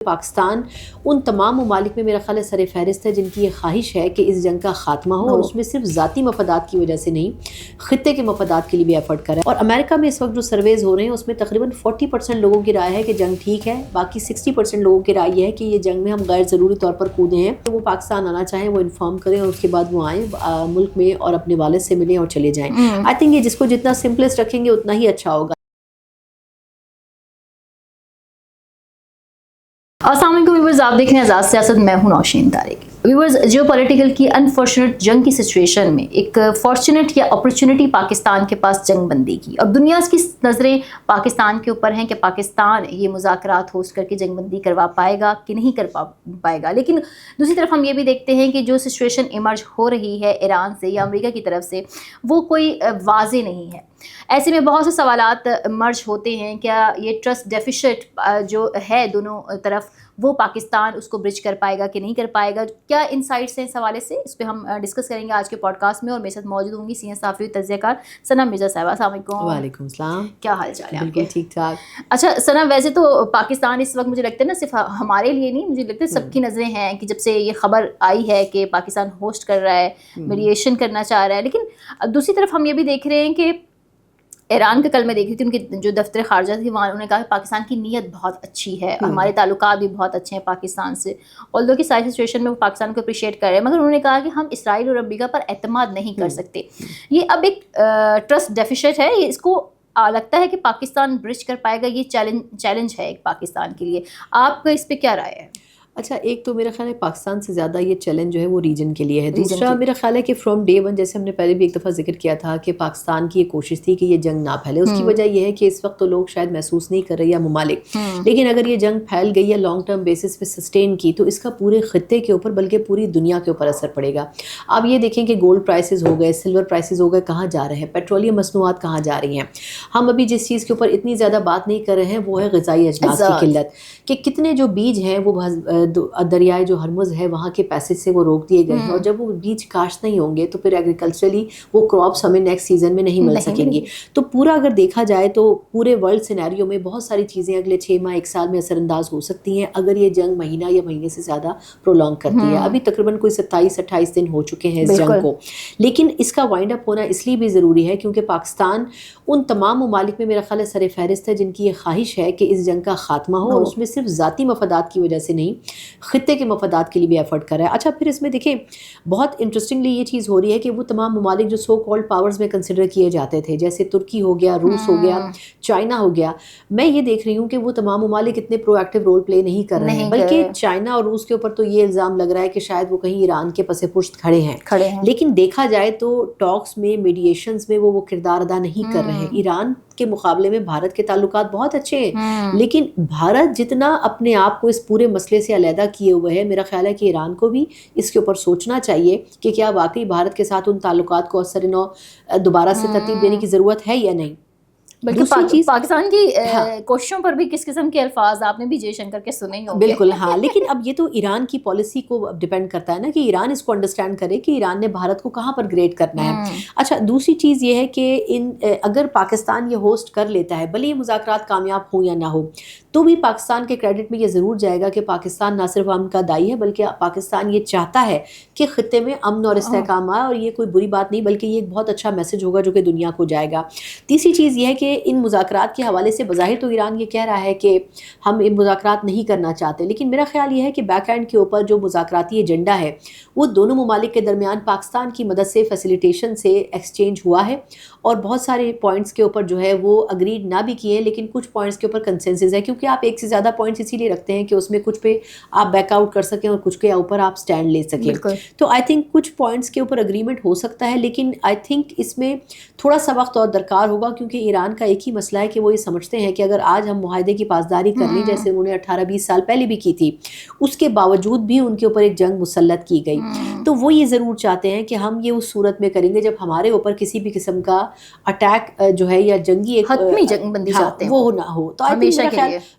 پاکستان ان تمام ممالک میں میرا خیال ہے سر فہرست ہے جن کی یہ خواہش ہے کہ اس جنگ کا خاتمہ ہو، اور اس میں صرف ذاتی مفادات کی وجہ سے نہیں، خطے کے مفادات کے لیے بھی ایفرٹ کرے. اور امریکہ میں اس وقت جو سرویز ہو رہے ہیں اس میں تقریباً 40% لوگوں کی رائے ہے کہ جنگ ٹھیک ہے، باقی 60% لوگوں کی رائے یہ ہے کہ یہ جنگ میں ہم غیر ضروری طور پر کودے ہیں. تو وہ پاکستان آنا چاہیں وہ انفارم کریں اور اس کے بعد وہ آئیں ملک میں اور اپنے والد سے ملیں اور چلے جائیں. آئی تھنک یہ جس کو جتنا سمپلسٹ رکھیں گے اتنا ہی اچھا ہوگا. السلام علیکم ویورز، آپ دیکھ رہے ہیں آزاد سیاست. میں ہوں نوشین طارق. ویورز، جیو پولیٹیکل کی انفارچونیٹ جنگ کی سچویشن میں ایک فارچونیٹ یا اپرچونٹی پاکستان کے پاس جنگ بندی کی، اور دنیا کی نظریں پاکستان کے اوپر ہیں کہ پاکستان یہ مذاکرات ہوسٹ کر کے جنگ بندی کروا پائے گا کہ نہیں کر پائے گا. لیکن دوسری طرف ہم یہ بھی دیکھتے ہیں کہ جو سچویشن ایمرج ہو رہی ہے ایران سے یا امریکہ کی طرف سے وہ کوئی واضح نہیں ہے. ایسے میں بہت سے سوالات مرج ہوتے ہیں. کیا یہ ٹرسٹ ڈیفیسٹ جو ہے دونوں طرف وہ پاکستان اس کو برج کر پائے گا کہ نہیں کر پائے گا؟ کیا انسائٹس ہیں اس حوالے سے؟ اس پہ ہم ڈسکس کریں گے آج کے پوڈ کاسٹ میں، اور میرے ساتھ موجود ہوں گی سینئر صحافی تجزیہ کار ثنا مرزا صاحبہ. السلام علیکم. وعلیکم السلام. کیا حال چال ہے؟ بالکل ٹھیک ٹھاک. اچھا ثنا، ویسے تو پاکستان اس وقت مجھے لگتا ہے نا صرف ہمارے لیے نہیں، مجھے لگتا ہے سب کی نظریں ہیں کہ جب سے یہ خبر آئی ہے کہ پاکستان ہوسٹ کر رہا ہے، میڈیشن کرنا چاہ رہا ہے. لیکن دوسری طرف ہم یہ بھی دیکھ رہے ہیں کہ ایران کا کل میں دیکھ رہی تھی ان کے جو دفتر خارجہ تھی وہاں انہوں نے کہا کہ پاکستان کی نیت بہت اچھی ہے، ہمارے تعلقات بھی بہت اچھے ہیں پاکستان سے، آلدو کہ ساری سچویشن میں وہ پاکستان کو اپریشیٹ کر رہے ہیں، مگر انہوں نے کہا کہ ہم اسرائیل اور امریکہ پر اعتماد نہیں کر سکتے. یہ اب ایک ٹرسٹ ڈیفیسٹ ہے. اس کو لگتا ہے کہ پاکستان برج کر پائے گا؟ یہ چیلنج ہے ایک پاکستان کے لیے. آپ کا اس پہ کیا رائے ہے؟ اچھا، ایک تو میرا خیال ہے پاکستان سے زیادہ یہ چیلنج جو ہے وہ ریجن کے لیے ہے. دوسرا میرا خیال ہے کہ فرام ڈے ون، جیسے ہم نے پہلے بھی ایک دفعہ ذکر کیا تھا کہ پاکستان کی یہ کوشش تھی کہ یہ جنگ نہ پھیلے. اس کی وجہ یہ ہے کہ اس وقت تو لوگ شاید محسوس نہیں کر رہے یا ممالک، لیکن اگر یہ جنگ پھیل گئی یا لانگ ٹرم بیسس پہ سسٹین کی تو اس کا پورے خطے کے اوپر بلکہ پوری دنیا کے اوپر اثر پڑے گا. آپ یہ دیکھیں کہ گولڈ پرائسز ہو گئے، سلور پرائسز ہو گئے، کہاں جا رہے ہیں، پیٹرولیم مصنوعات کہاں جا رہی ہیں. ہم ابھی جس چیز کے اوپر اتنی زیادہ بات نہیں کر رہے ہیں وہ ہے غذائی اجناس کی قلت، کہ کتنے جو بیج ہیں وہ دریائے جو ہرمز ہے وہاں کے پیسے سے وہ روک دیے گئے ہیں، اور جب وہ بیج کاشت نہیں ہوں گے تو پھر ایگریکلچرلی وہ کراپس ہمیں نیکسٹ سیزن میں نہیں مل سکیں گی. تو پورا اگر دیکھا جائے تو پورے ورلڈ سینیریو میں بہت ساری چیزیں اگلے 6 ماہ 1 سال میں اثر انداز ہو سکتی ہیں اگر یہ جنگ مہینہ یا مہینے سے زیادہ پرولونگ کرتی ہے. ابھی تقریباً کوئی 27-28 دن ہو چکے ہیں اس جنگ کو، لیکن اس کا وائنڈ اپ ہونا اس لیے بھی ضروری ہے کیونکہ پاکستان ان تمام ممالک میں میرا خیال ہے سر فہرست ہے جن کی یہ خواہش ہے کہ اس جنگ کا خاتمہ ہو، اور اس میں صرف ذاتی مفادات کی وجہ سے نہیں، خطے کے مفادات کے لیے بھی ایفرٹ کر رہا ہے. اچھا، پھر اس میں دیکھیں بہت انٹرسٹنگلی یہ چیز ہو رہی ہے کہ وہ تمام ممالک جو سو کالڈ پاورز میں کنسیڈر کیے جاتے تھے، جیسے ترکی ہو گیا، روس ہو گیا، چائنا ہو گیا، میں یہ دیکھ رہی ہوں کہ وہ تمام ممالک اتنے پرو ایکٹیو رول پلے نہیں کر رہے ہیں، بلکہ چائنا اور روس کے اوپر تو یہ الزام لگ رہا ہے کہ شاید وہ کہیں ایران کے پس پشت کھڑے ہیں. لیکن دیکھا جائے تو ٹاکس میں، میڈیشنز میں وہ کردار ادا نہیں کر رہے ہیں. ایران کے مقابلے میں بھارت کے تعلقات بہت اچھے ہیں، لیکن بھارت جتنا اپنے آپ کو اس پورے مسئلے سے علیحدہ کیے ہوئے ہے، میرا خیال ہے کہ ایران کو بھی اس کے اوپر سوچنا چاہیے کہ کیا واقعی بھارت کے ساتھ ان تعلقات کو اثر نو دوبارہ سے ترتیب دینے کی ضرورت ہے یا نہیں. بلکہ پاکستان کی کوششوں پر بھی کس قسم کے الفاظ آپ نے بھی جے شنکر کے سنے ہی ہوں گے. بالکل ہاں، لیکن اب یہ تو ایران کی پالیسی کو ڈیپینڈ کرتا ہے نا کہ ایران اس کو انڈرسٹینڈ کرے کہ ایران نے بھارت کو کہاں پر گریڈ کرنا ہے. اچھا، دوسری چیز یہ ہے کہ اگر پاکستان یہ ہوسٹ کر لیتا ہے، بھلے یہ مذاکرات کامیاب ہوں یا نہ ہو، تو بھی پاکستان کے کریڈٹ میں یہ ضرور جائے گا کہ پاکستان نہ صرف امن کا دائی ہے بلکہ پاکستان یہ چاہتا ہے کہ خطے میں امن اور استحکام آئے، اور یہ کوئی بری بات نہیں بلکہ یہ ایک بہت اچھا میسج ہوگا جو کہ دنیا کو جائے گا. تیسری چیز یہ ہے کہ ان مذاکرات کے حوالے سے بظاہر تو ایران یہ کہہ رہا ہے کہ ہم ان مذاکرات نہیں کرنا چاہتے، لیکن میرا خیال یہ ہے کہ بیک اینڈ کے اوپر جو مذاکراتی ایجنڈا ہے وہ دونوں ممالک کے درمیان پاکستان کی مدد سے فیسیلیٹیشن سے ایکسچینج ہوا ہے، اور بہت سارے پوائنٹس کے اوپر جو ہے وہ اگریڈ نہ بھی کیے ہیں، لیکن کچھ پوائنٹس کے اوپر کنسنسس ہے، کیونکہ آپ ایک سے زیادہ پوائنٹس اسی لیے رکھتے ہیں کہ اس میں کچھ پہ آپ بیک آؤٹ کر سکیں اور کچھ کے اوپر آپ سٹینڈ لے سکیں. تو آئی تھنک کچھ پوائنٹس کے اوپر اگریمنٹ ہو سکتا ہے، لیکن آئی تھنک اس میں تھوڑا سا وقت اور درکار ہوگا، کیونکہ ایران کا ایک ہی مسئلہ ہے کہ وہ یہ سمجھتے ہیں کہ اگر آج ہم معاہدے کی پاسداری کر لیں جیسے انہوں نے 18-20 سال پہلے بھی کی تھی، اس کے باوجود بھی ان کے اوپر ایک جنگ مسلط کی گئی، تو وہ یہ ضرور چاہتے ہیں کہ ہم یہ اس صورت میں کریں گے جب ہمارے اوپر کسی بھی قسم کا اٹیک جو ہے یا جنگی ایک حتمی جنگ بندی چاہتے ہیں وہ نہ ہو. تو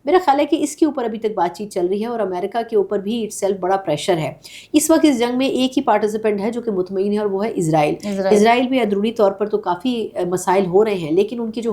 میرا خیال ہے کہ اس کے اوپر ابھی تک بات چیت چل رہی ہے، اور امریکہ کے اوپر بھی اٹ سیلف بڑا پریشر ہے. اس وقت اس جنگ میں ایک ہی پارٹیسپینٹ ہے جو کہ مطمئن ہے، اور وہ ہے اسرائیل بھی اندرونی طور پر تو کافی مسائل ہو رہے ہیں، لیکن ان کی جو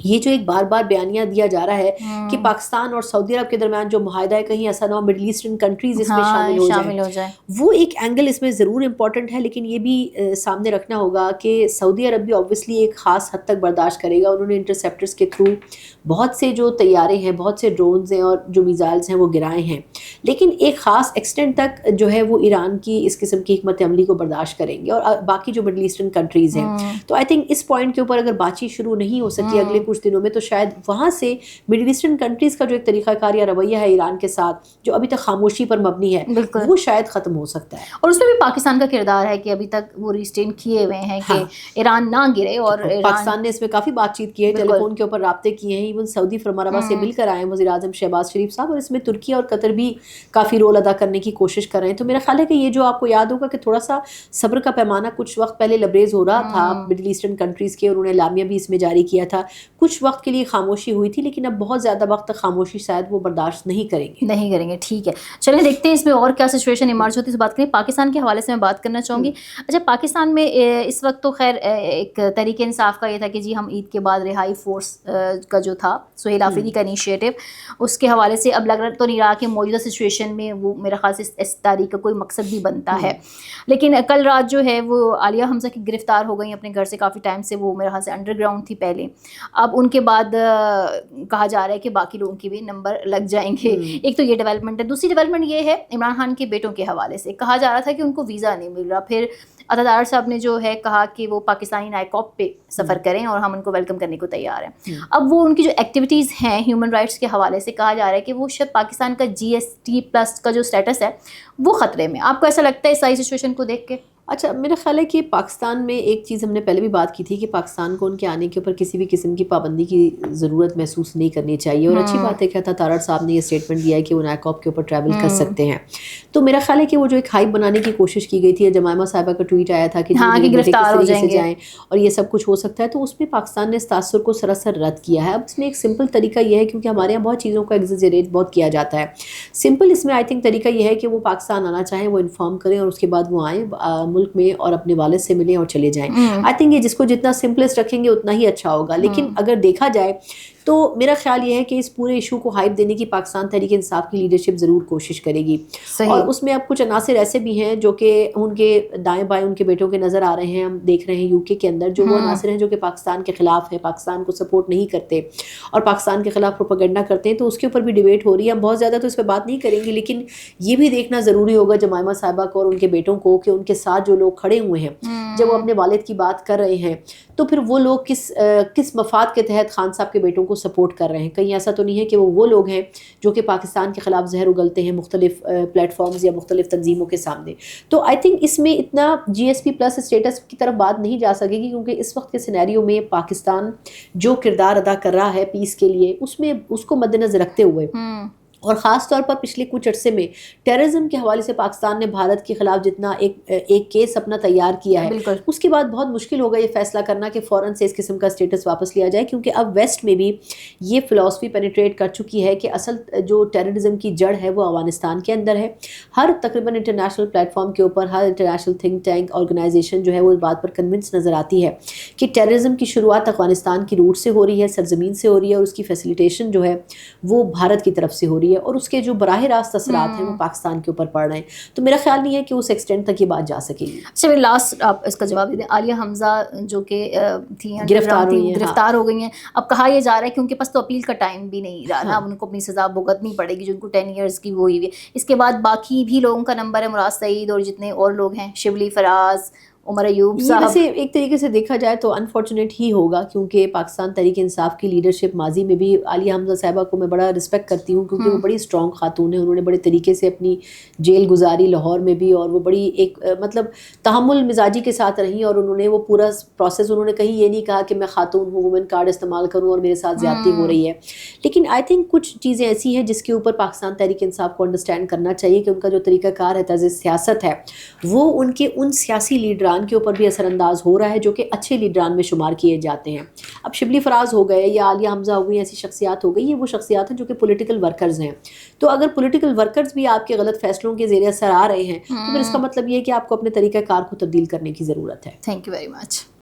یہ جو ایک بار بار بیانیہ دیا جا رہا ہے کہ پاکستان اور سعودی عرب کے درمیان جو معاہدہ ہے کہیں ایسا نہ ہو مڈل ایسٹرن کنٹریز اس میں شامل ہو جائے. وہ ایک اینگل اس میں ضرور امپورٹنٹ ہے، لیکن یہ بھی سامنے رکھنا ہوگا کہ سعودی عرب بھی آبویسلی ایک خاص حد تک برداشت کرے گا. انہوں نے انٹرسیپٹرز کے تھرو بہت سے جو طیارے ہیں، بہت سے ڈرونز ہیں اور جو میزائلز ہیں وہ گرائے ہیں، لیکن ایک خاص ایکسٹینٹ تک جو ہے وہ ایران کی اس قسم کی حکمت عملی کو برداشت کریں گے اور باقی جو مڈل ایسٹرن کنٹریز ہیں. تو آئی تھنک اس پوائنٹ کے اوپر اگر بات چیت شروع نہیں ہو سکی اگلے کچھ دنوں میں، تو شاید وہاں سے مڈل ایسٹرن کنٹریز کا جو ایک طریقہ کار یا رویہ ہے ایران کے ساتھ جو ابھی تک خاموشی پر مبنی ہے، وہ شاید ختم ہو سکتا ہے. اور اس میں بھی پاکستان کا کردار ہے کہ ابھی تک وہ ریسٹین کیے ہوئے ہیں کہ ایران نہ گرے، اور پاکستان نے اس میں کافی بات چیت کی ہے، ٹیلی فون کے اوپر رابطے کیے ہیں، ایون سعودی فرمانروا سے مل کر آئے ہیں وزیر اعظم شہباز شریف صاحب، اور اس میں ترکی اور قطر بھی کافی رول ادا کرنے کی کوشش کر رہے ہیں. تو میرا خیال ہے کہ یہ جو آپ کو یاد ہوگا کہ تھوڑا سا صبر کا پیمانہ کچھ وقت پہلے لبریز ہو رہا تھا مڈل ایسٹرن کنٹریز کے، انہوں نے اعلامیہ بھی اس میں جاری کیا تھا. کچھ وقت کے لیے خاموشی ہوئی تھی، لیکن اب بہت زیادہ وقت تک خاموشی شاید وہ برداشت نہیں کریں گے. ٹھیک ہے، چلیں دیکھتے ہیں اس میں اور کیا سچویشن ایمرج ہوتی ہے. اس بات کریں پاکستان کے حوالے سے میں بات کرنا چاہوں گی. اچھا، پاکستان میں اس وقت تو خیر ایک تحریک انصاف کا یہ تھا کہ جی ہم عید کے بعد رہائی فورس کا جو تھا سہیل آفریدی کا انیشیٹو، اس کے حوالے سے اب لگ رہا تو نہیں رہا کہ موجودہ سچویشن میں وہ میرے خیال سے اس تحریک کا کوئی مقصد بھی بنتا ہے. لیکن کل رات جو ہے وہ عالیہ حمزہ کی گرفتار ہو گئی اپنے گھر سے، کافی ٹائم سے وہ میرے خیال سے انڈر گراؤنڈ تھی پہلے. اب ان کے بعد کہا جا رہا ہے کہ باقی لوگوں کی بھی نمبر لگ جائیں گے. ایک تو یہ ڈیولپمنٹ ہے. دوسری ڈیولپمنٹ یہ ہے عمران خان کے بیٹوں کے حوالے سے کہا جا رہا تھا کہ ان کو ویزا نہیں مل رہا. پھر عطادار صاحب نے جو ہے کہا کہ وہ پاکستانی نائکاپ پہ سفر کریں اور ہم ان کو ویلکم کرنے کو تیار ہیں. اب وہ ان کی جو ایکٹیویٹیز ہیں ہیومن رائٹس کے حوالے سے کہا جا رہا ہے کہ وہ شاید پاکستان کا GST+ کا جو اسٹیٹس ہے وہ خطرے میں. آپ کو ایسا لگتا ہے اس ساری سچویشن کو دیکھ کے؟ اچھا، میرا خیال ہے کہ پاکستان میں ایک چیز ہم نے پہلے بھی بات کی تھی کہ پاکستان کو ان کے آنے کے اوپر کسی بھی قسم کی پابندی کی ضرورت محسوس نہیں کرنی چاہیے. اور اچھی بات ہے کہ عطا صاحب نے یہ اسٹیٹمنٹ دیا ہے کہ وہ نائکاپ کے اوپر ٹریول کر سکتے ہیں. تو میرا خیال ہے کہ وہ جو ایک ہائپ بنانے کی کوشش کی گئی تھی، جمائمہ صاحبہ کا ٹویٹ آیا تھا کہ گرفتار ہو جائیں اور یہ سب کچھ ہو سکتا ہے، تو اس میں پاکستان نے اس تاثر کو سراسر رد کیا ہے. اب اس میں ایک سمپل طریقہ یہ ہے، کیونکہ ہمارے یہاں بہت چیزوں کا ایگزیجریٹ بہت کیا جاتا ہے. سمپل اس میں آئی تھنک طریقہ یہ ہے کہ وہ پاکستان آنا چاہیں وہ انفارم کریں اور اس کے بعد وہ آئیں ملک میں اور اپنے والد سے ملیں اور چلے جائیں. آئی تھنک یہ جس کو جتنا سمپلسٹ رکھیں گے اتنا ہی اچھا ہوگا. لیکن اگر دیکھا جائے تو میرا خیال یہ ہے کہ اس پورے ایشو کو ہائپ دینے کی پاکستان تحریک انصاف کی لیڈرشپ ضرور کوشش کرے گی. اور اس میں اب کچھ عناصر ایسے بھی ہیں جو کہ ان کے دائیں بائیں ان کے بیٹوں کے نظر آ رہے ہیں. ہم دیکھ رہے ہیں UK کے اندر جو وہ عناصر ہیں جو کہ پاکستان کے خلاف ہیں، پاکستان کو سپورٹ نہیں کرتے اور پاکستان کے خلاف پروپیگنڈا کرتے ہیں. تو اس کے اوپر بھی ڈیبیٹ ہو رہی ہے. ہم بہت زیادہ تو اس پہ بات نہیں کریں گے، لیکن یہ بھی دیکھنا ضروری ہوگا جمائمہ صاحبہ کو اور ان کے بیٹوں کو کہ ان کے ساتھ جو لوگ کھڑے ہوئے ہیں جب وہ اپنے والد کی بات کر رہے ہیں تو پھر وہ لوگ کس مفاد کے تحت خان صاحب کے بیٹوں کو سپورٹ کر رہے ہیں. کہیں ایسا تو نہیں ہے کہ وہ لوگ ہیں جو کہ پاکستان کے خلاف زہر اگلتے ہیں مختلف پلیٹ فارمز یا مختلف تنظیموں کے سامنے. تو آئی تھنک اس میں اتنا GSP+ اسٹیٹس کی طرف بات نہیں جا سکے گی، کیونکہ اس وقت کے سینیریو میں پاکستان جو کردار ادا کر رہا ہے پیس کے لیے اس کو مد نظر رکھتے ہوئے اور خاص طور پر پچھلے کچھ عرصے میں ٹیررزم کے حوالے سے پاکستان نے بھارت کے خلاف جتنا ایک کیس اپنا تیار کیا ہے، اس کے بعد بہت مشکل ہوگا یہ فیصلہ کرنا کہ فوراً سے اس قسم کا اسٹیٹس واپس لیا جائے. کیونکہ اب ویسٹ میں بھی یہ فلاسفی پینیٹریٹ کر چکی ہے کہ اصل جو ٹیررزم کی جڑ ہے وہ افغانستان کے اندر ہے. ہر تقریباً انٹرنیشنل پلیٹ فارم کے اوپر ہر انٹرنیشنل تھنک ٹینک آرگنائزیشن جو ہے وہ اس بات پر کنونس نظر آتی ہے کہ ٹیررزم کی شروعات افغانستان کی روٹ سے ہو رہی ہے، سرزمین سے ہو رہی ہے، اور اس کی فیسیلیٹیشن جو ہے وہ بھارت کی طرف سے ہو رہی ہے اور اس کے جو براہ راست اثرات ہیں وہ پاکستان کے اوپر پڑ رہے ہیں. تو میرا خیال نہیں ہے کہ اس ایکسٹینٹ تک یہ بات جا سکے گی. اچھا، میرے لاسٹ آپ اس کا جواب دے دیں. عالیہ حمزہ جو کہ تھیں گرفتار ہو گئی ہیں، اب کہا یہ جا رہا ہے کہ ان کے پاس تو اپیل کا ٹائم بھی نہیں رہا نا، اب ان کو اپنی سزا بھگتنی پڑے گی جو ان کو 10 ایئرس کی وہ ہوئی ہے. اس کے بعد باقی بھی لوگوں کا نمبر ہے، مراد سعید اور جتنے اور لوگ ہیں، شبلی، فراز، عمر ایوب صاحب. ویسے ایک طریقے سے دیکھا جائے تو انفارچونیٹ ہی ہوگا، کیونکہ پاکستان تحریک انصاف کی لیڈرشپ ماضی میں بھی عالیہ حمزہ صاحبہ کو میں بڑا رسپیکٹ کرتی ہوں، کیونکہ وہ بڑی اسٹرانگ خاتون ہیں. انہوں نے بڑے طریقے سے اپنی جیل گزاری لاہور میں بھی، اور وہ بڑی ایک مطلب تحمل مزاجی کے ساتھ رہیں، اور انہوں نے وہ پورا پروسیس، انہوں نے کہیں یہ نہیں کہا کہ میں خاتون ہوں، وومن کارڈ استعمال کروں اور میرے ساتھ زیادتی ہو رہی ہے. لیکن آئی تھنک کچھ چیزیں ایسی ہیں جس کے اوپر پاکستان تحریک انصاف کو انڈرسٹینڈ کرنا چاہیے کہ ان کا جو طریقہ کار ہے، طرز سیاست ہے، وہ ان سیاسی لیڈران کے اوپر بھی اثر انداز ہو رہا ہے جو کہ اچھے لیڈران میں شمار کیے جاتے ہیں. اب شبلی فراز ہو گئے یا عالیہ حمزہ ہو گئی، ایسی شخصیات ہو گئی، یہ وہ شخصیات ہیں جو کہ پولیٹیکل ورکرز ہیں. تو اگر پولیٹیکل ورکرز بھی آپ کے غلط فیصلوں کے زیر اثر آ رہے ہیں تو پھر اس کا مطلب یہ ہے کہ آپ کو اپنے طریقہ کار کو تبدیل کرنے کی ضرورت ہے. Thank you very much.